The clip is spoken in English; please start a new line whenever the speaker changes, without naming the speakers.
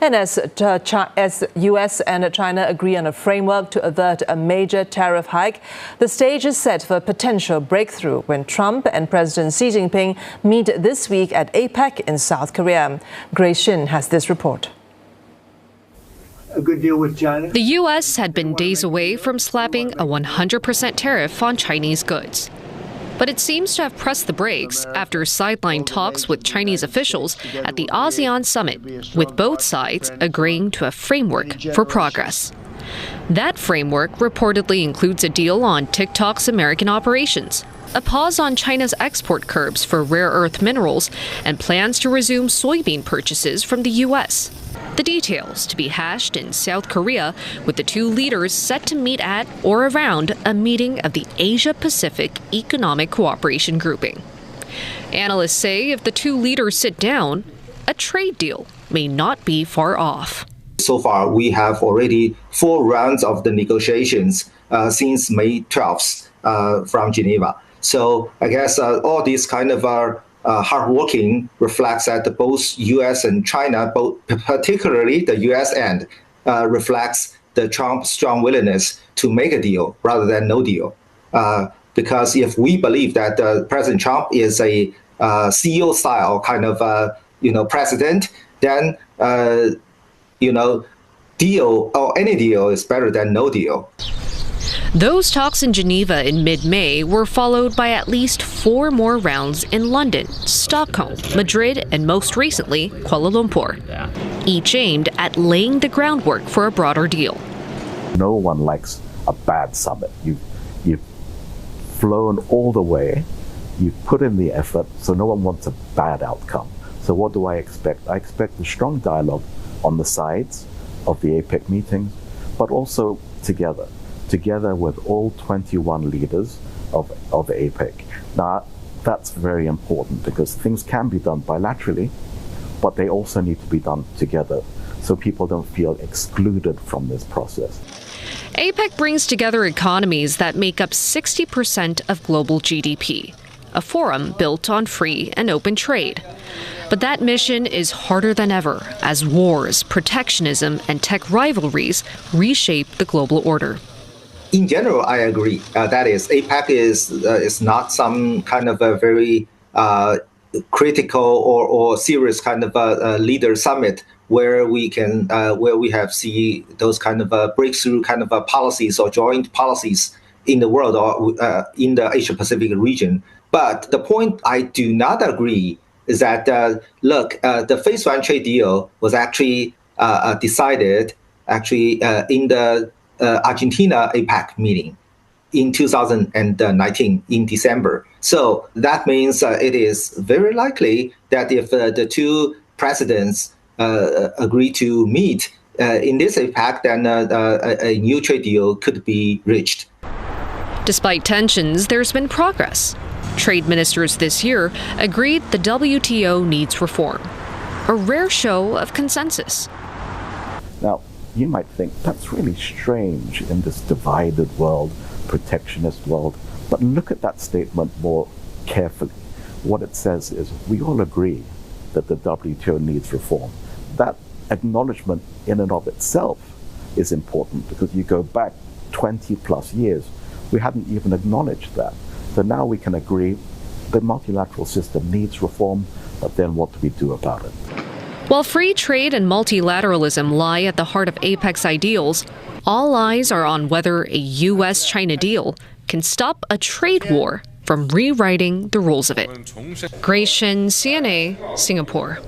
And as U.S. and China agree on a framework to avert a major tariff hike, the stage is set for a potential breakthrough when Trump and President Xi Jinping meet this week at APEC in South Korea. Grace Shin has this report.
A good deal with China.
The U.S. had been days away from slapping a 100% tariff on Chinese goods. But it seems to have pressed the brakes after sideline talks with Chinese officials at the ASEAN summit, with both sides agreeing to a framework for progress. That framework reportedly includes a deal on TikTok's American operations, a pause on China's export curbs for rare earth minerals, and plans to resume soybean purchases from the U.S. The details to be hashed in South Korea, with the two leaders set to meet at or around a meeting of the Asia-Pacific Economic Cooperation Grouping. Analysts say if the two leaders sit down, a trade deal may not be far off.
So far, we have already 4 rounds of the negotiations since May 12th from Geneva. So I guess all these kind of hard working reflects that both U.S. and China, particularly the U.S. end, reflects the Trump's strong willingness to make a deal rather than no deal. Because if we believe that President Trump is a CEO style kind of president, then deal or any deal is better than no deal.
Those talks in Geneva in mid-May were followed by at least 4 more rounds in London, Stockholm, Madrid, and most recently, Kuala Lumpur, each aimed at laying the groundwork for a broader deal.
No one likes a bad summit. You've flown all the way, you've put in the effort, so no one wants a bad outcome. So what do I expect? I expect a strong dialogue on the sides of the APEC meetings, but also together with all 21 leaders of APEC. Now, that's very important because things can be done bilaterally, but they also need to be done together so people don't feel excluded from this process.
APEC brings together economies that make up 60% of global GDP, a forum built on free and open trade. But that mission is harder than ever as wars, protectionism, and tech rivalries reshape the global order.
In general, I agree. That is, APEC is not some kind of a very critical or serious kind of leader summit where we have see those kind of breakthrough kind of policies or joint policies in the world or in the Asia Pacific region. But the point I do not agree is that the Phase 1 trade deal was actually decided in the Argentina APEC meeting in 2019 in December. So that means it is very likely that if the two presidents agree to meet in this APEC, then a new trade deal could be reached.
Despite tensions, there's been progress. Trade ministers this year agreed the WTO needs reform, a rare show of consensus.
Now, you might think that's really strange in this divided world, protectionist world, but look at that statement more carefully. What it says is we all agree that the WTO needs reform. That acknowledgement in and of itself is important because you go back 20 plus years, we hadn't even acknowledged that. So now we can agree the multilateral system needs reform, but then what do we do about it?
While free trade and multilateralism lie at the heart of APEC's ideals, all eyes are on whether a U.S.-China deal can stop a trade war from rewriting the rules of it. Grace Shin, CNA, Singapore.